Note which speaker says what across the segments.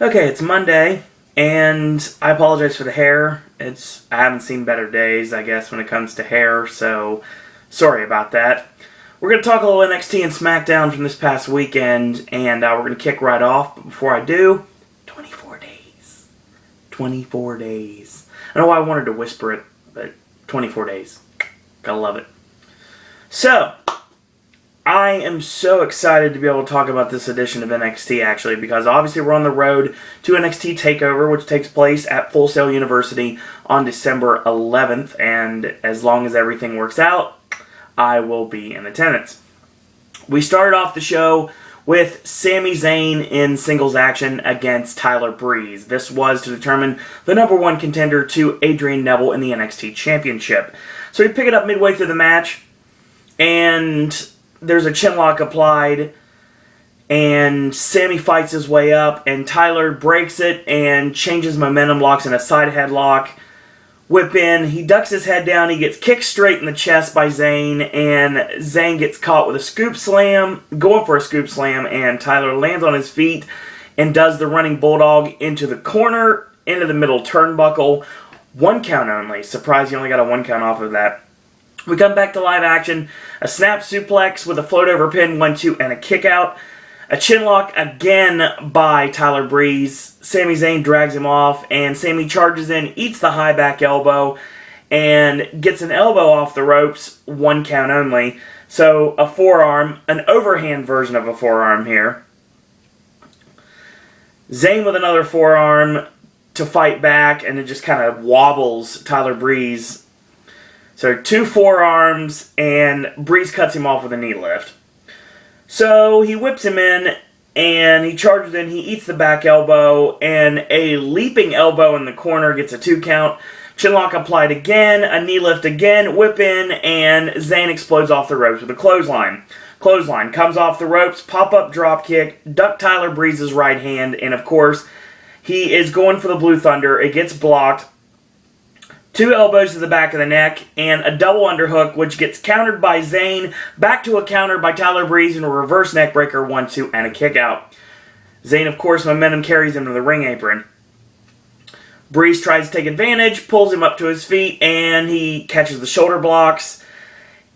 Speaker 1: Okay, it's Monday, and I apologize for the hair. I haven't seen better days, I guess, when it comes to hair, so sorry about that. We're going to talk a little NXT and Smackdown from this past weekend, and we're going to kick right off. But before I do, 24 days. 24 days. I don't know why I wanted to whisper it, but 24 days. Gotta love it. So, I am so excited to be able to talk about this edition of NXT, actually, because obviously we're on the road to NXT TakeOver, which takes place at Full Sail University on December 11th, and as long as everything works out, I will be in attendance. We started off the show with Sami Zayn in singles action against Tyler Breeze. This was to determine the number one contender to Adrian Neville in the NXT Championship. So we pick it up midway through the match, and there's a chinlock applied, and Sami fights his way up, and Tyler breaks it and changes momentum, locks in a side headlock. Whip in, he ducks his head down, he gets kicked straight in the chest by Zayn, and Zayn gets caught with a scoop slam, going for a scoop slam, and Tyler lands on his feet and does the running bulldog into the corner, into the middle turnbuckle. 1 count only. Surprised he only got a 1 count off of that. We come back to live action. A snap suplex with a float over pin, 1-2, and a kick out. A chinlock again by Tyler Breeze. Sami Zayn drags him off, and Sami charges in, eats the high back elbow, and gets an elbow off the ropes, 1 count only. So a forearm, an overhand version of a forearm here. Zayn with another forearm to fight back, and it just kind of wobbles Tyler Breeze. So 2 forearms, and Breeze cuts him off with a knee lift. So he whips him in, and he charges in, he eats the back elbow, and a leaping elbow in the corner gets a 2 count. Chinlock applied again, a knee lift again, whip in, and Zayn explodes off the ropes with a clothesline. Clothesline comes off the ropes, pop-up dropkick, duck Tyler Breeze's right hand, and of course, he is going for the Blue Thunder. It gets blocked. 2 elbows to the back of the neck, and a double underhook, which gets countered by Zayn, back to a counter by Tyler Breeze, and a reverse neckbreaker, 1-2, and a kick out. Zayn, of course, momentum carries him to the ring apron. Breeze tries to take advantage, pulls him up to his feet, and he catches the shoulder blocks,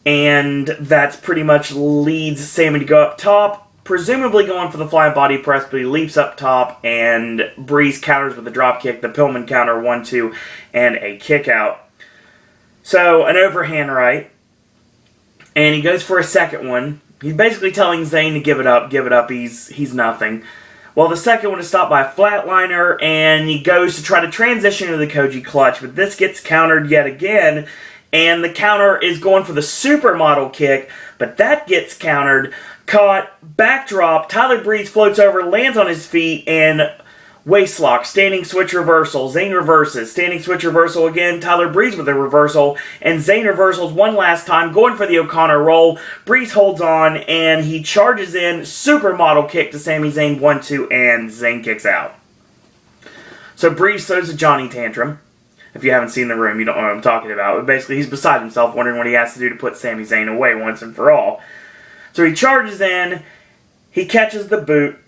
Speaker 1: and that's pretty much leads Sami to go up top, presumably going for the flying body press, but he leaps up top, and Breeze counters with a dropkick, the Pillman counter, 1-2, and a kick out. So, an overhand right, and he goes for a second one. He's basically telling Zayn to give it up, he's nothing. Well, the second one is stopped by a flatliner, and he goes to try to transition to the Koji clutch, but this gets countered yet again, and the counter is going for the supermodel kick, but that gets countered. Caught, backdrop, Tyler Breeze floats over, lands on his feet, and waistlock, standing switch reversal. Zayn reverses, standing switch reversal again, Tyler Breeze with a reversal, and Zayn reversals one last time, going for the O'Connor roll. Breeze holds on, and he charges in, supermodel kick to Sami Zayn, 1-2, and Zayn kicks out. So Breeze throws a Johnny tantrum. If you haven't seen the room, you don't know what I'm talking about. But basically, he's beside himself, wondering what he has to do to put Sami Zayn away once and for all. So he charges in, he catches the boot,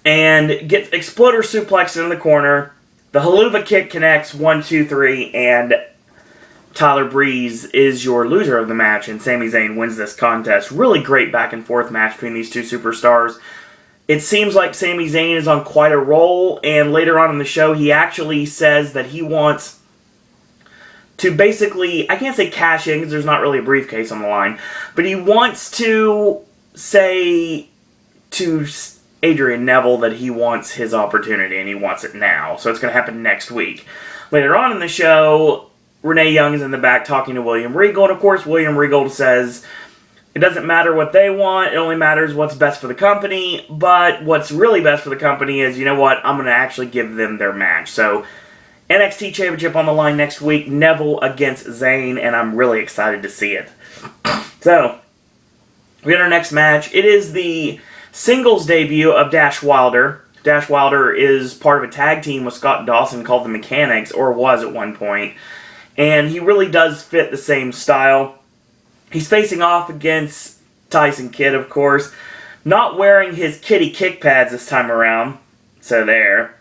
Speaker 1: and gets exploder suplexed in the corner. The haluva kick connects, 1-2-3, and Tyler Breeze is your loser of the match, and Sami Zayn wins this contest. Really great back and forth match between these two superstars. It seems like Sami Zayn is on quite a roll, and later on in the show, he actually says that he wants to basically, I can't say cash in because there's not really a briefcase on the line, but he wants to say to Adrian Neville that he wants his opportunity and he wants it now. So it's going to happen next week. Later on in the show, Renee Young is in the back talking to William Regal, and of course William Regal says it doesn't matter what they want, it only matters what's best for the company, but what's really best for the company is, you know what, I'm going to actually give them their match. So NXT Championship on the line next week, Neville against Zayn, and I'm really excited to see it. So, we got our next match. It is the singles debut of Dash Wilder. Dash Wilder is part of a tag team with Scott Dawson called the Mechanics, or was at one point, and he really does fit the same style. He's facing off against Tyson Kidd, of course, not wearing his kitty kick pads this time around. So there.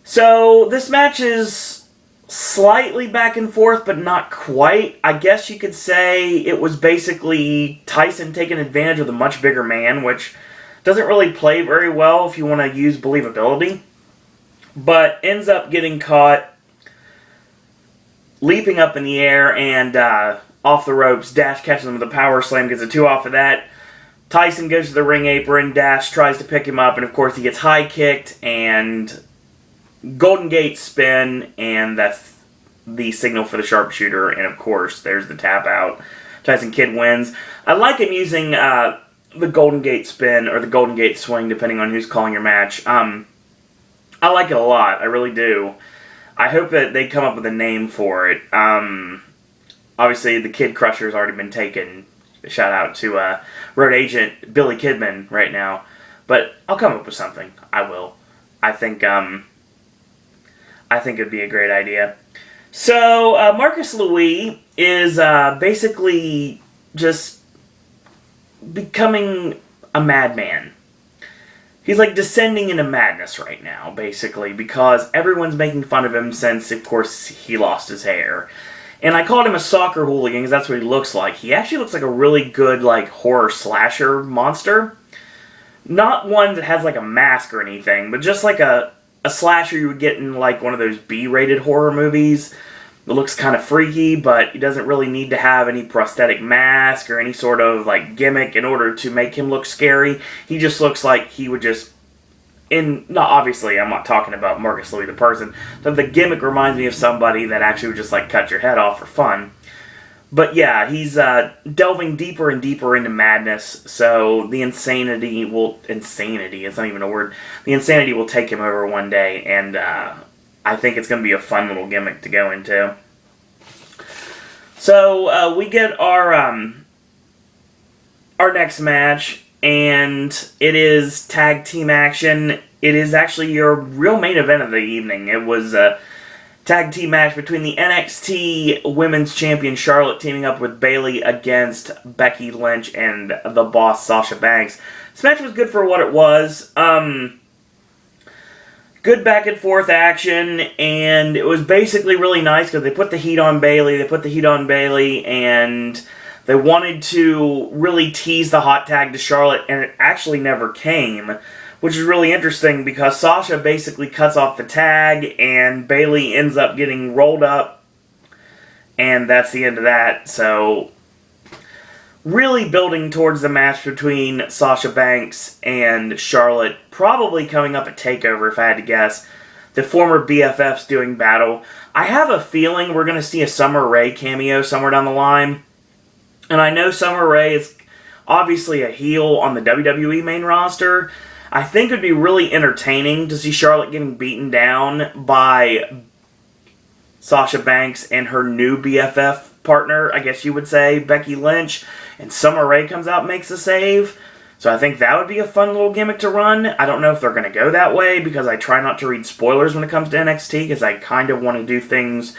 Speaker 1: So this match is slightly back and forth, but not quite. I guess you could say it was basically Tyson taking advantage of the much bigger man, which doesn't really play very well if you want to use believability. But ends up getting caught leaping up in the air and off the ropes. Dash catches him with a power slam, gets a 2 off of that. Tyson goes to the ring apron. Dash tries to pick him up, and of course he gets high kicked and Golden Gate spin, and that's the signal for the sharpshooter. And of course, there's the tap out. Tyson Kidd wins. I like him using the Golden Gate spin or the Golden Gate swing, depending on who's calling your match. I like it a lot. I really do. I hope that they come up with a name for it. Obviously, the Kid Crusher's already been taken. Shout out to road agent Billy Kidman right now. But I'll come up with something. I will. I think it'd be a great idea. So, Marcus Louis is basically just becoming a madman. He's like descending into madness right now, basically, because everyone's making fun of him since, of course, he lost his hair. And I called him a soccer hooligan because that's what he looks like. He actually looks like a really good, like, horror slasher monster. Not one that has, like, a mask or anything, but just like a slasher you would get in, like, one of those B-rated horror movies. It looks kind of freaky, but he doesn't really need to have any prosthetic mask or any sort of, like, gimmick in order to make him look scary. He just looks like he would just... obviously, I'm not talking about Marcus Louis the person, but the gimmick reminds me of somebody that actually would just, like, cut your head off for fun. But yeah, he's delving deeper and deeper into madness, so the insanity, it's not even a word, the insanity will take him over one day, and I think it's going to be a fun little gimmick to go into. So, we get our next match, and it is tag team action. It is actually your real main event of the evening. It was a tag team match between the NXT Women's Champion Charlotte teaming up with Bayley against Becky Lynch and the Boss Sasha Banks. This match was good for what it was. Good back and forth action, and it was basically really nice because they put the heat on Bayley, and they wanted to really tease the hot tag to Charlotte, and it actually never came, which is really interesting because Sasha basically cuts off the tag, and Bayley ends up getting rolled up, and that's the end of that. So, really building towards the match between Sasha Banks and Charlotte, probably coming up at TakeOver if I had to guess. The former BFFs doing battle. I have a feeling we're going to see a Summer Rae cameo somewhere down the line. And I know Summer Rae is obviously a heel on the WWE main roster. I think it would be really entertaining to see Charlotte getting beaten down by Sasha Banks and her new BFF partner, I guess you would say, Becky Lynch, and Summer Rae comes out and makes a save. So I think that would be a fun little gimmick to run. I don't know if they're going to go that way because I try not to read spoilers when it comes to NXT because I kind of want to do things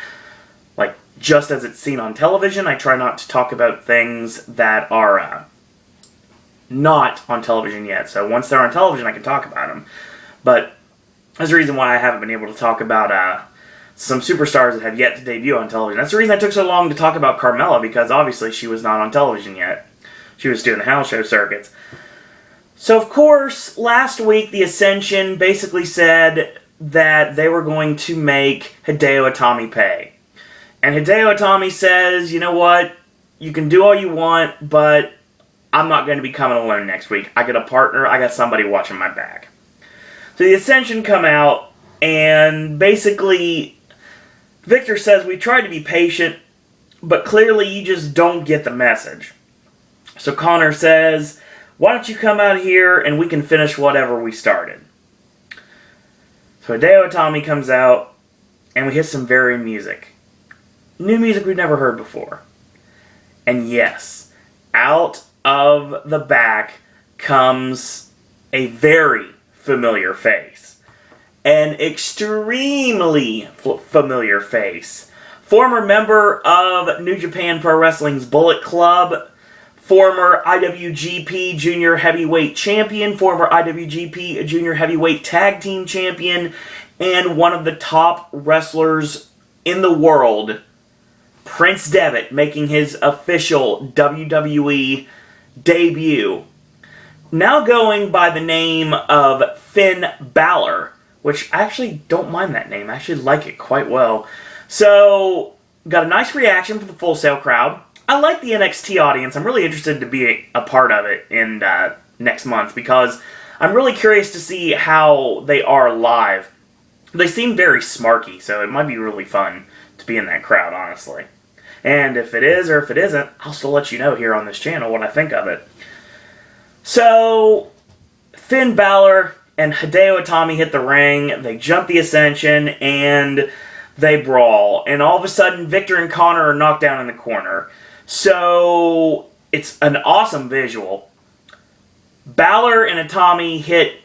Speaker 1: like just as it's seen on television. I try not to talk about things that are not on television yet. So once they're on television, I can talk about them. But that's the reason why I haven't been able to talk about some superstars that have yet to debut on television. That's the reason I took so long to talk about Carmella, because obviously she was not on television yet. She was doing the house show circuits. So, of course, last week the Ascension basically said that they were going to make Hideo Itami pay. And Hideo Itami says, you know what, you can do all you want, but I'm not going to be coming alone next week. I got a partner, I got somebody watching my back. So the Ascension come out, and basically Victor says, we tried to be patient, but clearly you just don't get the message. So Connor says, why don't you come out here and we can finish whatever we started. So Hideo Itami comes out, and we hit some varying music. New music we've never heard before. And yes, out of the back comes a very familiar face. An extremely familiar face. Former member of New Japan Pro Wrestling's Bullet Club, former IWGP Junior Heavyweight Champion, former IWGP Junior Heavyweight Tag Team Champion, and one of the top wrestlers in the world, Prince Devitt, making his official WWE debut. Now going by the name of Finn Balor, which I actually don't mind that name. I actually like it quite well. So, got a nice reaction from the Full Sail crowd. I like the NXT audience. I'm really interested to be a part of it in next month because I'm really curious to see how they are live. They seem very smarky, so it might be really fun to be in that crowd, honestly. And if it is or if it isn't, I'll still let you know here on this channel what I think of it. So, Finn Balor and Hideo Itami hit the ring, they jump the Ascension, and they brawl. And all of a sudden, Victor and Connor are knocked down in the corner. So, it's an awesome visual. Balor and Itami hit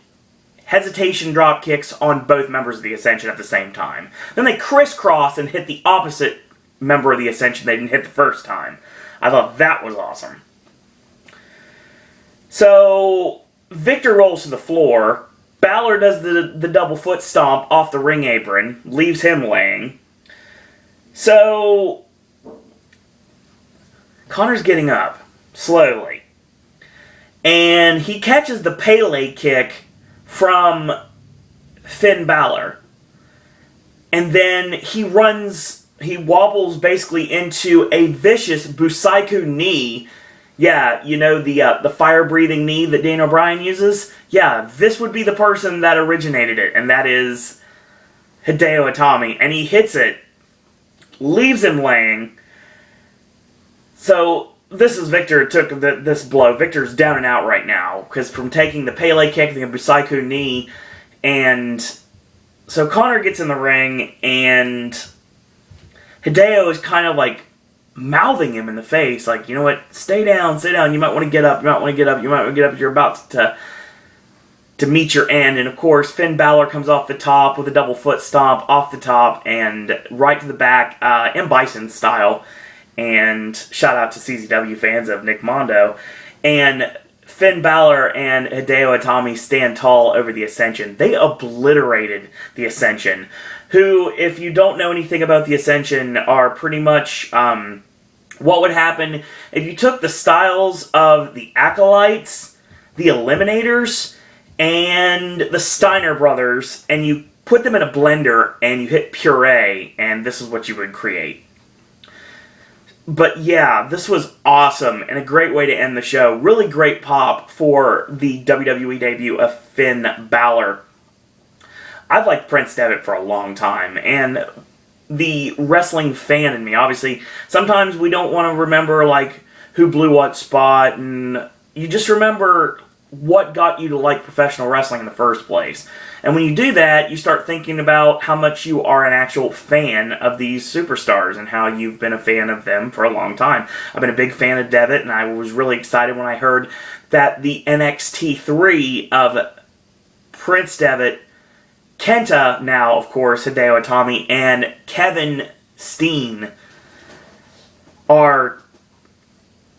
Speaker 1: hesitation drop kicks on both members of the Ascension at the same time. Then they crisscross and hit the opposite member of the Ascension they didn't hit the first time. I thought that was awesome. So, Victor rolls to the floor. Balor does the double foot stomp off the ring apron, leaves him laying. So, Connor's getting up, slowly. And he catches the Pele kick from Finn Balor. And then he wobbles basically into a vicious Busaiku knee. Yeah, you know, the fire-breathing knee that Daniel Bryan uses? Yeah, this would be the person that originated it, and that is Hideo Itami. And he hits it, leaves him laying. So, this is Victor took this blow. Victor's down and out right now, because from taking the Pele kick, the Busaiku knee, and so Connor gets in the ring, and Hideo is kind of like mouthing him in the face, like, you know what, stay down, you might want to get up, you might want to get up, you're about to meet your end. And of course, Finn Balor comes off the top with a double foot stomp off the top and right to the back, M. Bison style. And shout out to CZW fans of Nick Mondo. And Finn Balor and Hideo Itami stand tall over the Ascension. They obliterated the Ascension, who, if you don't know anything about the Ascension, are pretty much what would happen if you took the styles of the Acolytes, the Eliminators, and the Steiner Brothers, and you put them in a blender, and you hit puree, and this is what you would create. But yeah, this was awesome, and a great way to end the show. Really great pop for the WWE debut of Finn Balor. I've liked Prince Devitt for a long time, and the wrestling fan in me, obviously, sometimes we don't want to remember, like, who blew what spot, and you just remember what got you to like professional wrestling in the first place. And when you do that, you start thinking about how much you are an actual fan of these superstars and how you've been a fan of them for a long time. I've been a big fan of Devitt, and I was really excited when I heard that the NXT 3 of Prince Devitt, Kenta now, of course, Hideo Itami, and Kevin Steen are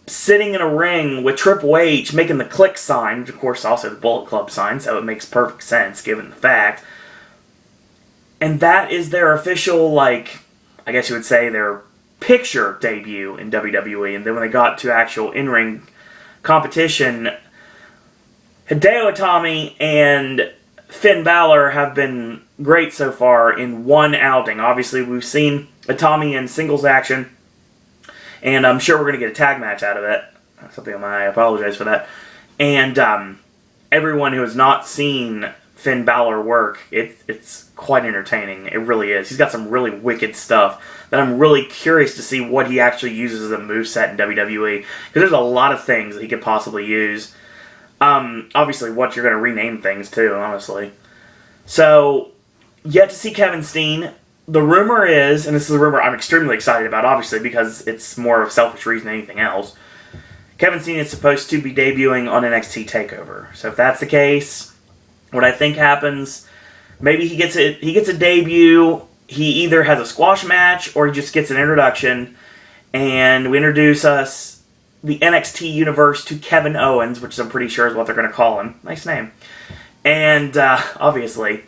Speaker 1: sitting in a ring with Triple H making the click sign, which of course also the Bullet Club sign, so it makes perfect sense given the fact. And that is their official, like, I guess you would say their picture debut in WWE. And then when they got to actual in-ring competition, Hideo Itami and Finn Balor have been great so far in one outing. Obviously, we've seen Itami in singles action, and I'm sure we're going to get a tag match out of it. I apologize for that. And everyone who has not seen Finn Balor work, it's quite entertaining. It really is. He's got some really wicked stuff that I'm really curious to see what he actually uses as a moveset in WWE. Because there's a lot of things that he could possibly use. Obviously, what you're going to rename things too, honestly. So, yet to see Kevin Steen. The rumor is, and this is a rumor I'm extremely excited about, obviously, because it's more of a selfish reason than anything else. Kevin Steen is supposed to be debuting on NXT TakeOver. So if that's the case, what I think happens, maybe he gets a debut, he either has a squash match, or he just gets an introduction, and we introduce us the NXT universe to Kevin Owens, which I'm pretty sure is what they're going to call him. Nice name. And, obviously,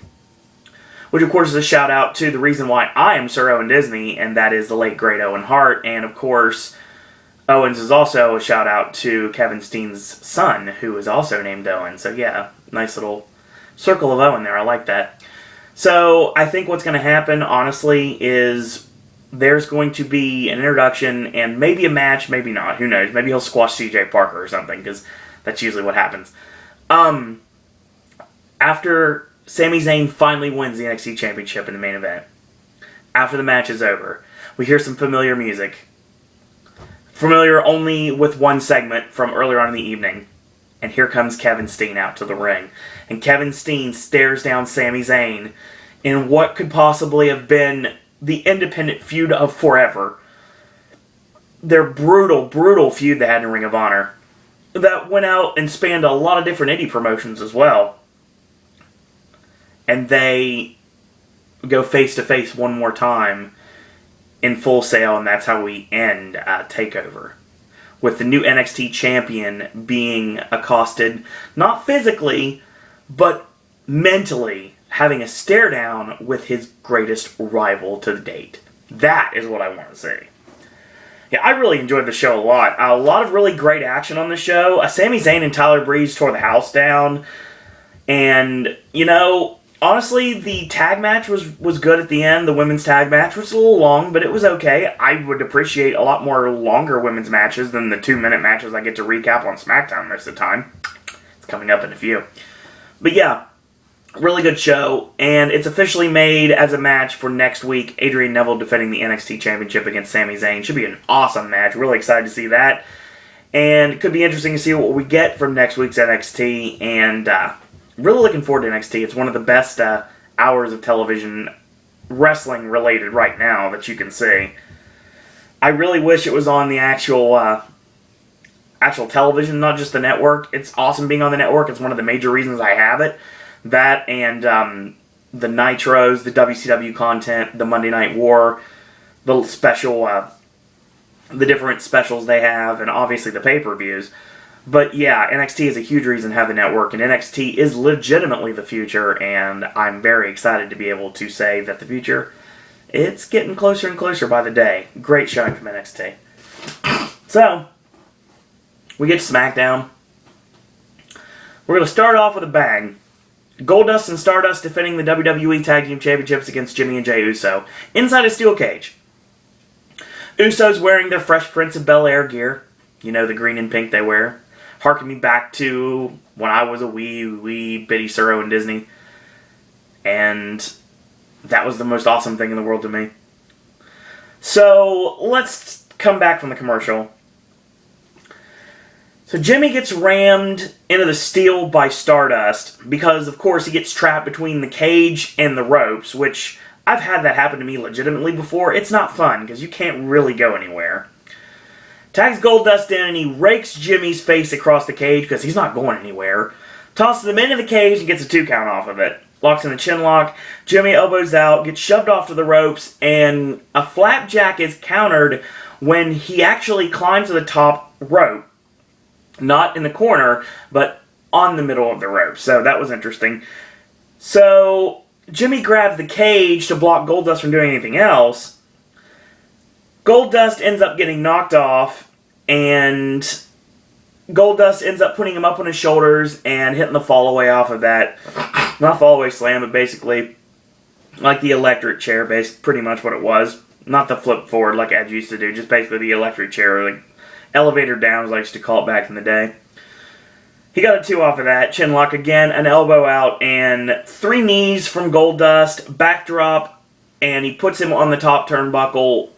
Speaker 1: which of course is a shout out to the reason why I am Sir Owen Disney, and that is the late great Owen Hart. And, of course, Owens is also a shout out to Kevin Steen's son, who is also named Owen. So, yeah, nice little circle of Owen there. I like that. So, I think what's going to happen, honestly, is there's going to be an introduction and maybe a match, maybe not. Who knows? Maybe he'll squash CJ Parker or something, because that's usually what happens. After Sami Zayn finally wins the NXT Championship in the main event, after the match is over, we hear some familiar music. Familiar only with one segment from earlier on in the evening. And here comes Kevin Steen out to the ring. And Kevin Steen stares down Sami Zayn in what could possibly have been the independent feud of forever. Their brutal, brutal feud they had in Ring of Honor. That went out and spanned a lot of different indie promotions as well. And they go face-to-face one more time in Full Sail, and that's how we end TakeOver. With the new NXT champion being accosted, not physically, but mentally, having a stare down with his greatest rival to the date. That is what I want to see. Yeah, I really enjoyed the show a lot. A lot of really great action on the show. Sami Zayn and Tyler Breeze tore the house down. And, you know, honestly, the tag match was good at the end. The women's tag match was a little long, but it was okay. I would appreciate a lot more longer women's matches than the 2-minute matches I get to recap on SmackDown most of the time. It's coming up in a few. But yeah, really good show, and it's officially made as a match for next week. Adrian Neville defending the NXT Championship against Sami Zayn. Should be an awesome match. Really excited to see that. And it could be interesting to see what we get from next week's NXT, and really looking forward to NXT. It's one of the best hours of television wrestling related right now that you can see. I really wish it was on the actual television, not just the network. It's awesome being on the network. It's one of the major reasons I have it. That and the Nitros, the WCW content, the Monday Night War, the special, the different specials they have, and obviously the pay-per-views. But yeah, NXT is a huge reason to have the network, and NXT is legitimately the future, and I'm very excited to be able to say that the future, it's getting closer and closer by the day. Great showing from NXT. So, we get to SmackDown. We're going to start off with a bang. Goldust and Stardust defending the WWE Tag Team Championships against Jimmy and Jey Uso inside a steel cage. Usos wearing their Fresh Prince of Bel-Air gear. You know, the green and pink they wear. Harking me back to when I was a wee bitty Sir Owen Disney. And that was the most awesome thing in the world to me. So, let's come back from the commercial. So Jimmy gets rammed into the steel by Stardust because, of course, he gets trapped between the cage and the ropes, which I've had that happen to me legitimately before. It's not fun because you can't really go anywhere. Tags Goldust in and he rakes Jimmy's face across the cage because he's not going anywhere. Tosses him into the cage and gets a 2 count off of it. Locks in the chin lock. Jimmy elbows out, gets shoved off to the ropes, and a flapjack is countered when he actually climbs to the top rope. Not in the corner, but on the middle of the rope. So that was interesting. So Jimmy grabs the cage to block Goldust from doing anything else. Goldust ends up getting knocked off, and Goldust ends up putting him up on his shoulders and hitting the fall away off of that. Not fall away slam, but basically like the electric chair, pretty much what it was. Not the flip forward like Edge used to do, just basically the electric chair, like elevator down, as I used to call it back in the day. He got a 2 off of that. Chin lock again, an elbow out, and 3 knees from Goldust, backdrop, and he puts him on the top turnbuckle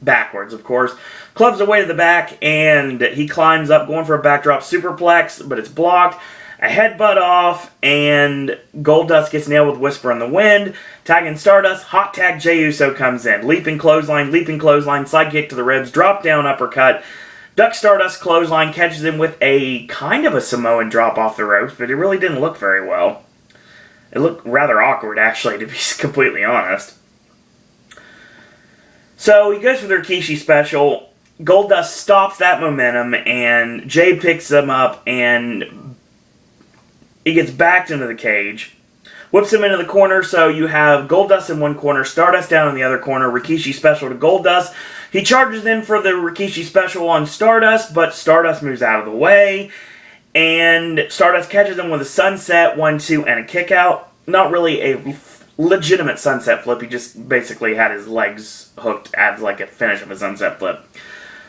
Speaker 1: backwards, of course. Clubs away to the back, and he climbs up, going for a backdrop superplex, but it's blocked. A headbutt off, and Goldust gets nailed with Whisper in the Wind. Tagging Stardust, hot tag Jey Uso comes in. Leaping clothesline, side kick to the ribs, drop down uppercut. Duck Stardust clothesline, catches him with a kind of a Samoan drop off the ropes, but it really didn't look very well. It looked rather awkward, actually, to be completely honest. So he goes for their Rikishi special, Goldust stops that momentum, and Jay picks him up, and he gets backed into the cage. Whips him into the corner, so you have Goldust in one corner, Stardust down in the other corner, Rikishi special to Goldust. He charges in for the Rikishi special on Stardust, but Stardust moves out of the way, and Stardust catches him with a sunset, 1-2, and a kick out. Not really a legitimate sunset flip, he just basically had his legs hooked as like a finish of a sunset flip.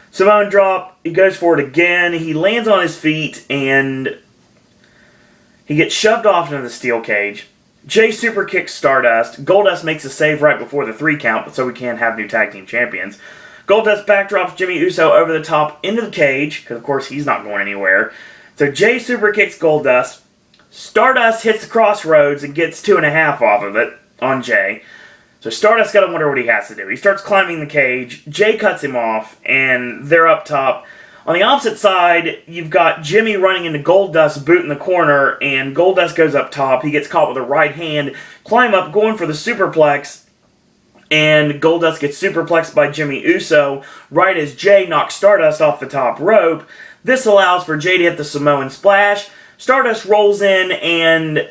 Speaker 1: Samoan drop, he goes for it again, he lands on his feet, and he gets shoved off into the steel cage. Jay super kicks Stardust. Goldust makes a save right before the 3 count, but so we can't have new tag team champions. Goldust backdrops Jimmy Uso over the top into the cage, because of course he's not going anywhere. So Jay super kicks Goldust. Stardust hits the crossroads and gets 2.5 off of it on Jay. So Stardust got to wonder what he has to do. He starts climbing the cage. Jay cuts him off, and they're up top. On the opposite side, you've got Jimmy running into Goldust, boot in the corner, and Goldust goes up top. He gets caught with a right hand, climb up, going for the superplex, and Goldust gets superplexed by Jimmy Uso right as Jay knocks Stardust off the top rope. This allows for Jay to hit the Samoan Splash. Stardust rolls in and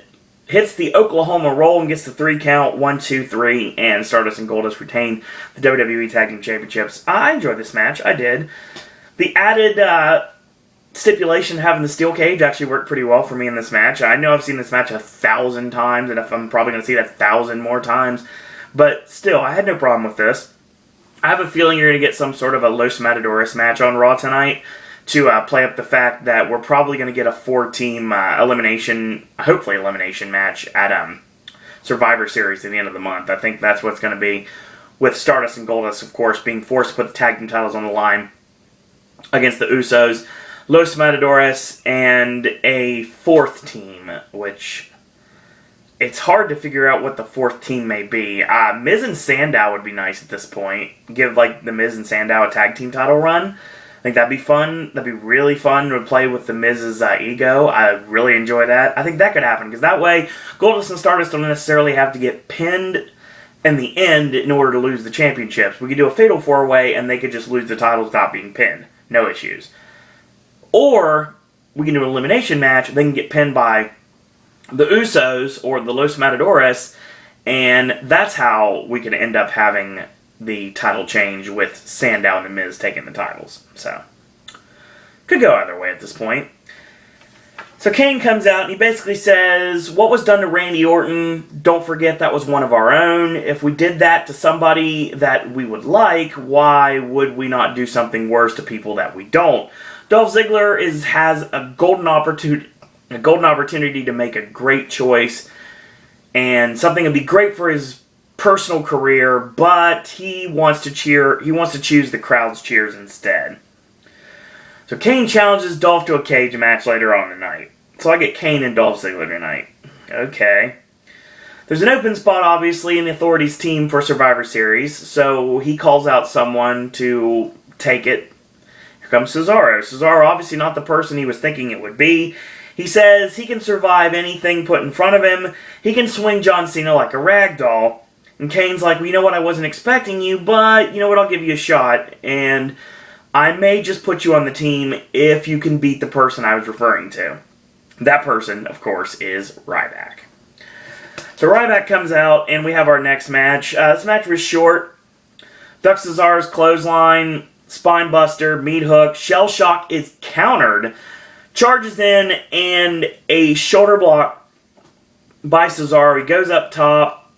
Speaker 1: hits the Oklahoma Roll and gets the 3 count, 1, 2, 3, and Stardust and Goldust retain the WWE Tag Team Championships. I enjoyed this match. I did. The added stipulation having the steel cage actually worked pretty well for me in this match. I know I've seen this match 1,000 times, and I'm probably going to see it 1,000 more times, but still, I had no problem with this. I have a feeling you're going to get some sort of a Los Matadores match on Raw tonight to play up the fact that we're probably going to get a 4-team elimination, hopefully elimination match at Survivor Series at the end of the month. I think that's what's going to be, with Stardust and Goldust, of course, being forced to put the tag team titles on the line against the Usos, Los Matadores, and a 4th team, which it's hard to figure out what the 4th team may be. Miz and Sandow would be nice at this point. Give like the Miz and Sandow a tag team title run. I think that'd be fun. That'd be really fun to play with the Miz's ego. I really enjoy that. I think that could happen, because that way Goldust and Stardust don't necessarily have to get pinned in the end in order to lose the championships. We could do a fatal 4-way and they could just lose the titles without being pinned. No issues. Or we can do an elimination match. They can get pinned by the Usos or the Los Matadores, and that's how we can end up having the title change with Sandow and The Miz taking the titles. So, could go either way at this point. So Kane comes out and he basically says, what was done to Randy Orton, don't forget that was one of our own. If we did that to somebody that we would like, why would we not do something worse to people that we don't? Dolph Ziggler has a golden opportunity to make a great choice, and something would be great for his personal career, but he wants to choose the crowd's cheers instead. So Kane challenges Dolph to a cage match later on tonight. So I get Kane and Dolph Ziggler tonight. Okay. There's an open spot, obviously, in the Authority's team for Survivor Series, so he calls out someone to take it. Here comes Cesaro. Cesaro, obviously not the person he was thinking it would be. He says he can survive anything put in front of him. He can swing John Cena like a rag doll. And Kane's like, well, you know what, I wasn't expecting you, but you know what, I'll give you a shot. And I may just put you on the team if you can beat the person I was referring to. That person, of course, is Ryback. So Ryback comes out, and we have our next match. This match was short. Duck Cesaro's clothesline, spine buster, meat hook. Shell shock is countered. Charges in, and a shoulder block by Cesaro. He goes up top.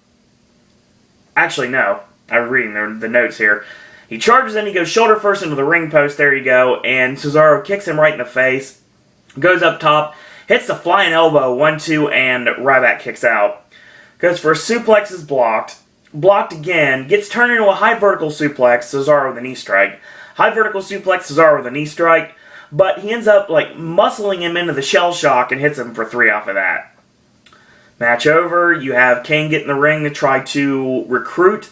Speaker 1: Actually, no. I'm reading the notes here. He charges in, he goes shoulder first into the ring post, there you go, and Cesaro kicks him right in the face, goes up top, hits the flying elbow, 1-2, and Ryback kicks out. Goes for a suplex, is blocked, blocked again, gets turned into a high vertical suplex, Cesaro with a knee strike. High vertical suplex, Cesaro with a knee strike, but he ends up like muscling him into the shell shock and hits him for 3 off of that. Match over, you have Kane get in the ring to try to recruit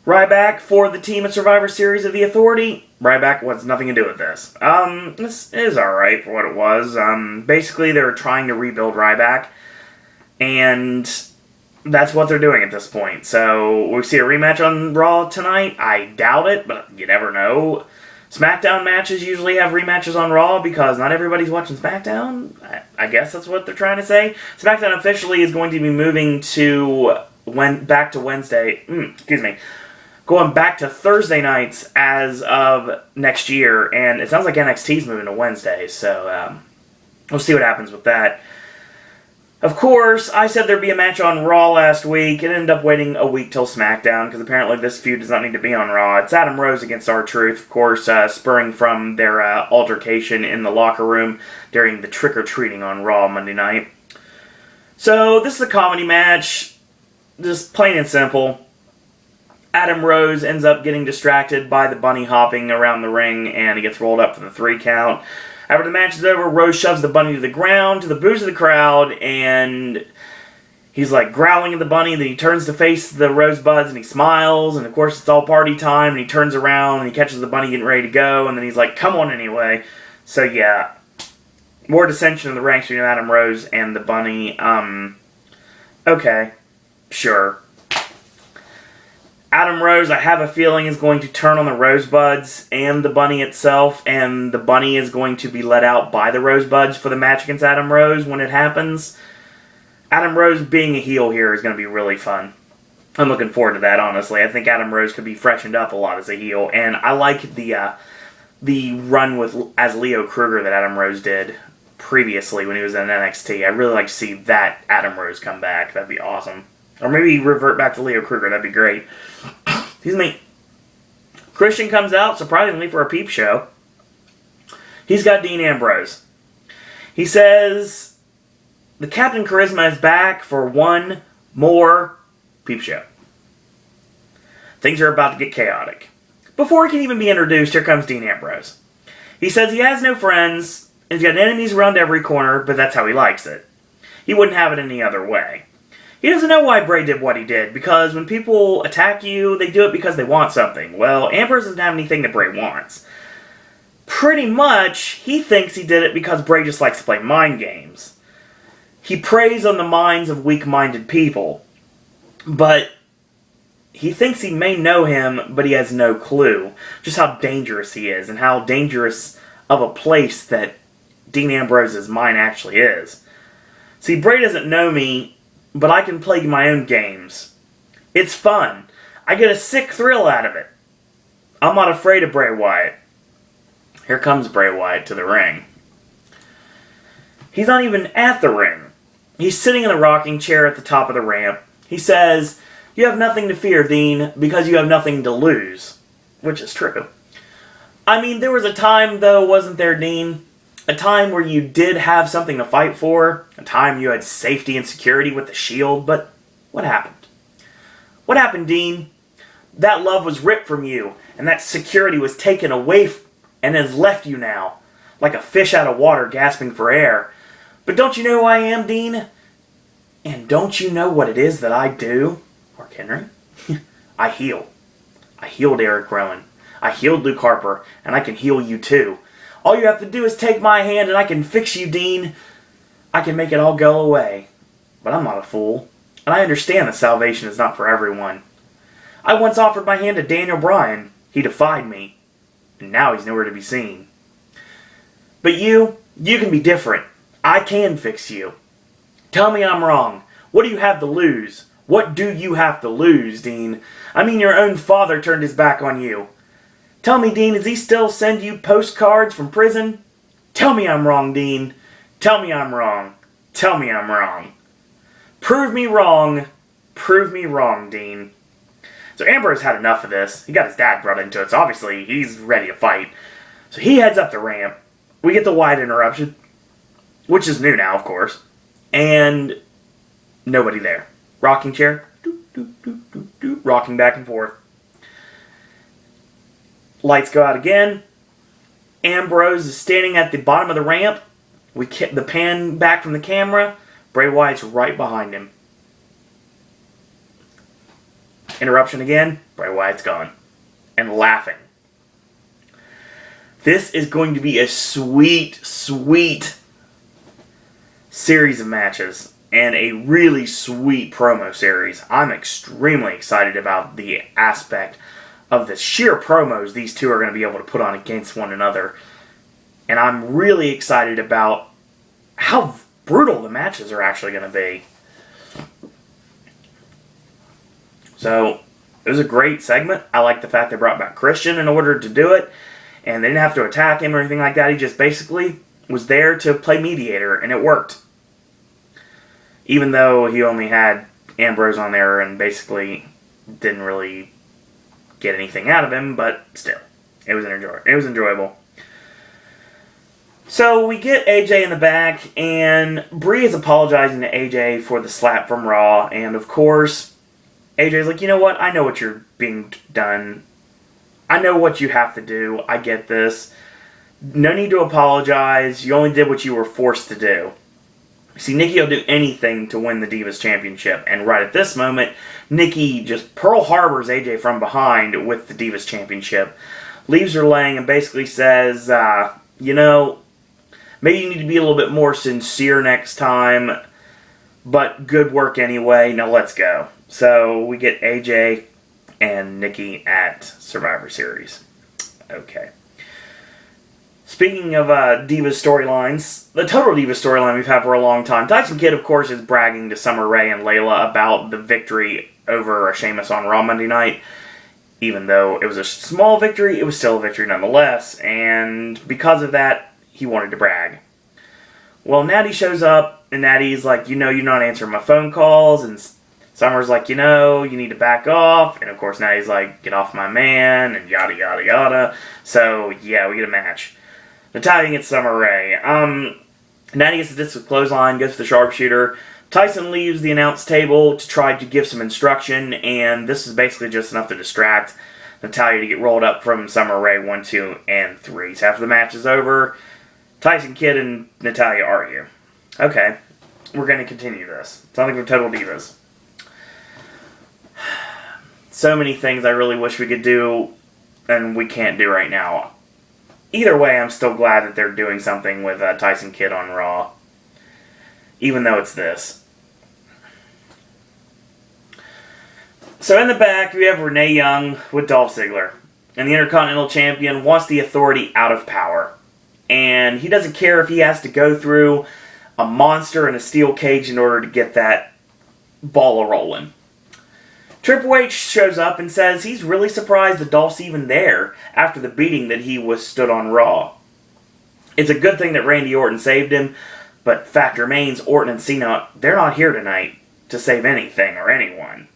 Speaker 1: Ryback for the team at Survivor Series of the Authority. Ryback wants nothing to do with this. This is alright for what it was. Basically, they're trying to rebuild Ryback, and that's what they're doing at this point. So, we see a rematch on Raw tonight? I doubt it, but you never know. SmackDown matches usually have rematches on Raw because not everybody's watching SmackDown. I guess that's what they're trying to say. SmackDown officially is going to be moving to back to Wednesday. Going back to Thursday nights as of next year, and it sounds like NXT's moving to Wednesday, so we'll see what happens with that. Of course, I said there'd be a match on Raw last week. It ended up waiting a week till SmackDown, because apparently this feud does not need to be on Raw. It's Adam Rose against R-Truth, of course, spurring from their altercation in the locker room during the trick-or-treating on Raw Monday night. So, this is a comedy match, just plain and simple. Adam Rose ends up getting distracted by the bunny hopping around the ring, and he gets rolled up for the 3 count. After the match is over, Rose shoves the bunny to the ground, to the boos of the crowd, and he's like growling at the bunny. Then he turns to face the Rosebuds, and he smiles, and of course it's all party time, and he turns around, and he catches the bunny getting ready to go, and then he's like, come on anyway. So yeah, more dissension in the ranks between Adam Rose and the bunny. Okay, sure. Adam Rose, I have a feeling, is going to turn on the Rosebuds and the bunny itself, and the bunny is going to be let out by the Rosebuds for the match against Adam Rose when it happens. Adam Rose being a heel here is going to be really fun. I'm looking forward to that, honestly. I think Adam Rose could be freshened up a lot as a heel, and I like the run as Leo Kruger that Adam Rose did previously when he was in NXT. I really like to see that Adam Rose come back. That'd be awesome. Or maybe revert back to Leo Kruger. That'd be great. Excuse me. Christian comes out, surprisingly, for a peep show. He's got Dean Ambrose. He says, the Captain Charisma is back for one more peep show. Things are about to get chaotic. Before he can even be introduced, here comes Dean Ambrose. He says he has no friends, and he's got enemies around every corner, but that's how he likes it. He wouldn't have it any other way. He doesn't know why Bray did what he did, because when people attack you, they do it because they want something. Well, Ambrose doesn't have anything that Bray wants. Pretty much, he thinks he did it because Bray just likes to play mind games. He preys on the minds of weak-minded people, but he thinks he may know him, but he has no clue just how dangerous he is, and how dangerous of a place that Dean Ambrose's mind actually is. See, Bray doesn't know me, but I can play my own games. It's fun. I get a sick thrill out of it. I'm not afraid of Bray Wyatt. Here comes Bray Wyatt to the ring. He's not even at the ring. He's sitting in a rocking chair at the top of the ramp. He says, you have nothing to fear, Dean, because you have nothing to lose. Which is true. I mean, there was a time, though, wasn't there, Dean? A time where you did have something to fight for. A time you had safety and security with the Shield. But what happened? What happened, Dean? That love was ripped from you, and that security was taken away and has left you now, like a fish out of water gasping for air. But don't you know who I am, Dean? And don't you know what it is that I do? Mark Henry? I heal. I healed Eric Rowan. I healed Luke Harper, and I can heal you too. All you have to do is take my hand and I can fix you, Dean. I can make it all go away. But I'm not a fool. And I understand that salvation is not for everyone. I once offered my hand to Daniel Bryan. He defied me. And now he's nowhere to be seen. But you can be different. I can fix you. Tell me I'm wrong. What do you have to lose? What do you have to lose, Dean? I mean, your own father turned his back on you. Tell me, Dean, does he still send you postcards from prison? Tell me I'm wrong, Dean. Tell me I'm wrong. Tell me I'm wrong. Prove me wrong. Prove me wrong, Dean. So Ambrose had enough of this. He got his dad brought into it, so obviously he's ready to fight. So he heads up the ramp. We get the wide interruption, which is new now, of course. And nobody there. Rocking chair. Rocking back and forth. Lights go out again. Ambrose is standing at the bottom of the ramp. We get the pan back from the camera. Bray Wyatt's right behind him. Interruption again. Bray Wyatt's gone. And laughing. This is going to be a sweet, sweet series of matches. And a really sweet promo series. I'm extremely excited about the aspect of the sheer promos these two are going to be able to put on against one another. And I'm really excited about how brutal the matches are actually going to be. So, it was a great segment. I like the fact they brought back Christian in order to do it. And they didn't have to attack him or anything like that. He just basically was there to play mediator, and it worked. Even though he only had Ambrose on there and basically didn't really get anything out of him, but still, it was enjoyable. So we get AJ in the back, and Brie is apologizing to AJ for the slap from Raw, and of course, AJ's like, you know what, I know what you're being done. I know what you have to do. I get this. No need to apologize. You only did what you were forced to do. See, Nikki will do anything to win the Divas Championship. And right at this moment, Nikki just Pearl Harbors AJ from behind with the Divas Championship. Leaves her laying and basically says, you know, maybe you need to be a little bit more sincere next time. But good work anyway. Now let's go. So we get AJ and Nikki at Survivor Series. Okay. Speaking of Divas storylines, the Total Divas storyline we've had for a long time. Tyson Kidd, of course, is bragging to Summer Rae and Layla about the victory over Sheamus on Raw Monday night. Even though it was a small victory, it was still a victory nonetheless. And because of that, he wanted to brag. Well, Natty shows up, and Natty's like, you know, you're not answering my phone calls, and Summer's like, you know, you need to back off. And of course, Natty's like, get off my man, and yada, yada, yada. So, yeah, we get a match. Natalya gets Summer Rae. Natty gets the disc with clothesline, goes to the sharpshooter. Tyson leaves the announce table to try to give some instruction, and this is basically just enough to distract Natalya to get rolled up from Summer Rae 1, 2, and 3. So after the match is over, Tyson Kidd and Natalya argue. Okay, we're going to continue this. Something from Total Divas. So many things I really wish we could do, and we can't do right now. Either way, I'm still glad that they're doing something with Tyson Kidd on Raw. Even though it's this. So in the back, we have Renee Young with Dolph Ziggler. And the Intercontinental Champion wants the Authority out of power. And he doesn't care if he has to go through a monster in a steel cage in order to get that ball a-rolling. Triple H shows up and says he's really surprised that Dolph's even there after the beating that he was stood on Raw. It's a good thing that Randy Orton saved him, but fact remains, Orton and Cena, they're not here tonight to save anything or anyone.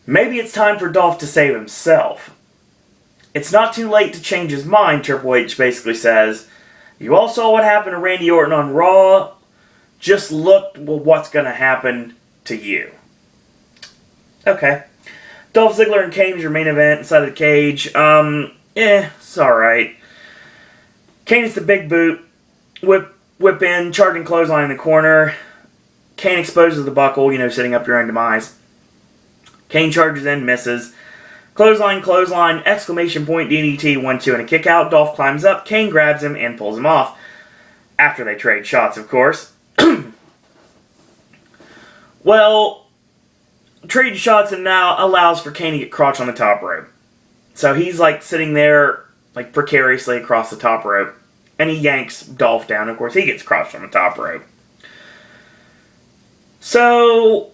Speaker 1: Maybe it's time for Dolph to save himself. It's not too late to change his mind, Triple H basically says. You all saw what happened to Randy Orton on Raw. Just look what's going to happen to you. Okay. Dolph Ziggler and Kane is your main event inside of the cage. It's alright. Kane is the big boot. Whip in, charging clothesline in the corner. Kane exposes the buckle, setting up your own demise. Kane charges in, misses. Clothesline, exclamation point, DDT, 1, 2, and a kick out. Dolph climbs up, Kane grabs him and pulls him off. After they trade shots, of course. Well, trade shots and now allows for Kane to get crotch on the top rope. So he's sitting there precariously across the top rope. And he yanks Dolph down. Of course, he gets crotched on the top rope. So,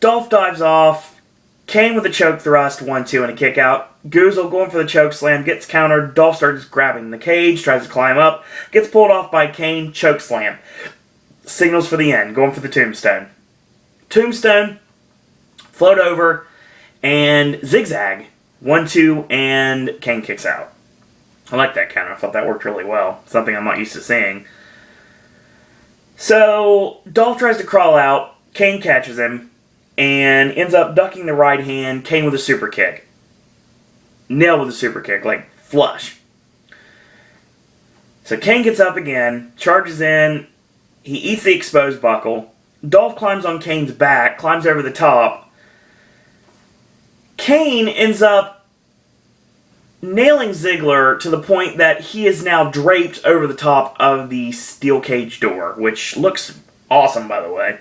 Speaker 1: Dolph dives off. Kane with a choke thrust, 1, 2, and a kick out. Goozle going for the choke slam, gets countered. Dolph starts grabbing the cage, tries to climb up. Gets pulled off by Kane, choke slam. Signals for the end, going for the tombstone. Tombstone, float over, and zigzag. 1, 2, and Kane kicks out. I like that counter. I thought that worked really well. Something I'm not used to seeing. So, Dolph tries to crawl out. Kane catches him. And ends up ducking the right hand. Kane with a super kick. Nailed with a super kick. Flush. So, Kane gets up again. Charges in. He eats the exposed buckle. Dolph climbs on Kane's back. Climbs over the top. Kane ends up nailing Ziggler to the point that he is now draped over the top of the steel cage door, which looks awesome, by the way.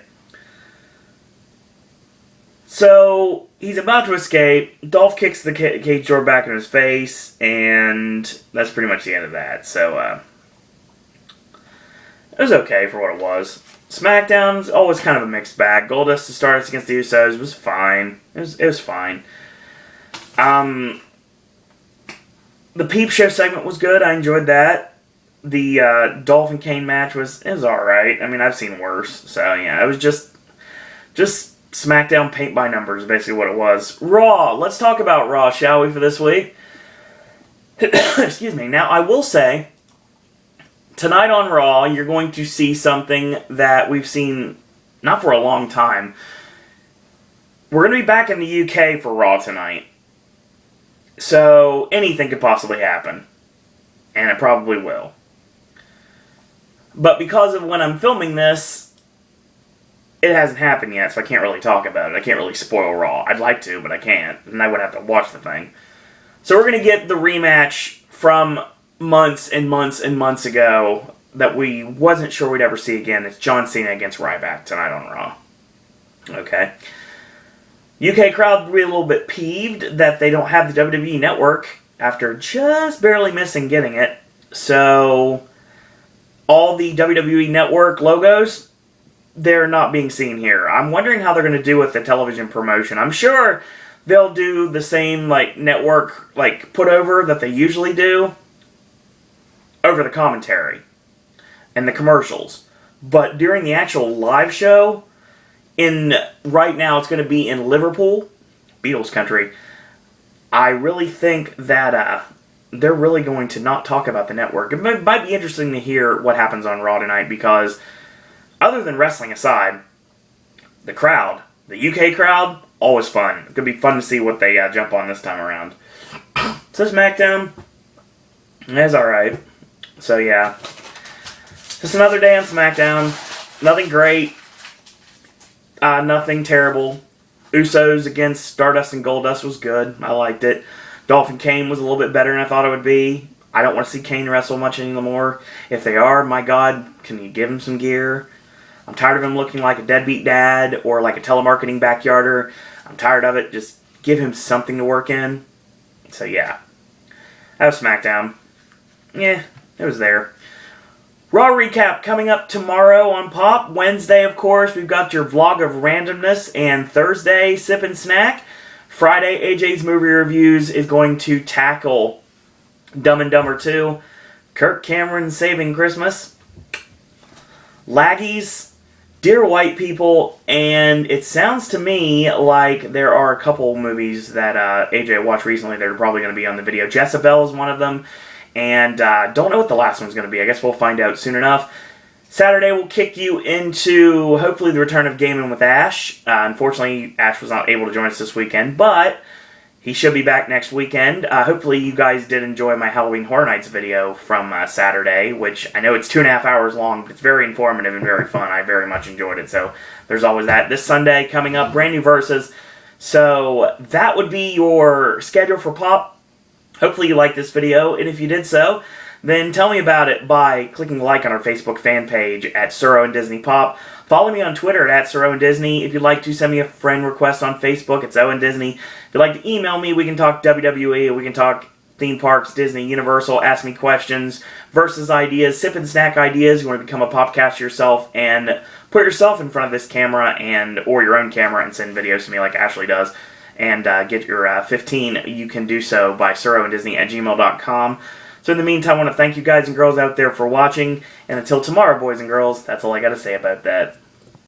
Speaker 1: So, he's about to escape. Dolph kicks the cage door back in his face, and that's pretty much the end of that. So, it was okay for what it was. SmackDown's always kind of a mixed bag. Goldust to start us against the Usos was fine. It was fine. The Peep Show segment was good. I enjoyed that. The Dolph and Kane match was alright. I mean, I've seen worse. So, yeah, it was just SmackDown paint by numbers, basically what it was. Raw. Let's talk about Raw, shall we, for this week? Excuse me. Now, I will say, tonight on Raw, you're going to see something that we've seen not for a long time. We're going to be back in the UK for Raw tonight. So, anything could possibly happen. And it probably will. But because of when I'm filming this, it hasn't happened yet, so I can't really talk about it. I can't really spoil Raw. I'd like to, but I can't. And I would have to watch the thing. So we're going to get the rematch from months and months and months ago that we wasn't sure we'd ever see again. It's John Cena against Ryback tonight on Raw. Okay. UK crowd will be a little bit peeved that they don't have the WWE Network after just barely missing getting it. So, all the WWE Network logos, they're not being seen here. I'm wondering how they're going to do with the television promotion. I'm sure they'll do the same network put over that they usually do over the commentary and the commercials. But during the actual live show, right now it's going to be in Liverpool, Beatles country. I really think that they're really going to not talk about the network. It might be interesting to hear what happens on Raw tonight because, other than wrestling aside, the crowd, the UK crowd, always fun. It's going to be fun to see what they jump on this time around. So SmackDown, it's alright. So yeah, just another day on SmackDown. Nothing great. Nothing terrible. Usos against Stardust and Goldust was good. I liked it. Dolph and Kane was a little bit better than I thought it would be. I don't want to see Kane wrestle much anymore. If they are, my God, can you give him some gear? I'm tired of him looking like a deadbeat dad or like a telemarketing backyarder. I'm tired of it. Just give him something to work in. So yeah. That was SmackDown. Yeah, it was there. Raw recap coming up tomorrow on Pop. Wednesday, of course, we've got your vlog of randomness. And Thursday, Sip and Snack. Friday, AJ's movie reviews is going to tackle Dumb and Dumber 2. Kirk Cameron Saving Christmas. Laggies. Dear White People. And it sounds to me like there are a couple movies that AJ watched recently that are probably going to be on the video. Jezebel is one of them. And don't know what the last one's going to be. I guess we'll find out soon enough. Saturday will kick you into, hopefully, the return of Gaming with Ash. Unfortunately, Ash was not able to join us this weekend, but he should be back next weekend. Hopefully, you guys did enjoy my Halloween Horror Nights video from Saturday, which I know it's 2.5 hours long, but it's very informative and very fun. I very much enjoyed it, so there's always that. This Sunday, coming up, brand new Versus. So that would be your schedule for Pop. Hopefully you liked this video, and if you did so, then tell me about it by clicking like on our Facebook fan page at Suro and Disney Pop. Follow me on Twitter at Suro and Disney. If you'd like to send me a friend request on Facebook, it's Owen Disney. If you'd like to email me, we can talk WWE, we can talk theme parks, Disney, Universal, ask me questions, versus ideas, sip and snack ideas. You want to become a popcaster yourself and put yourself in front of this camera or your own camera and send videos to me like Ashley does. And get your 15, you can do so by suroanddisney@gmail.com. So in the meantime, I want to thank you guys and girls out there for watching. And until tomorrow, boys and girls, that's all I got to say about that.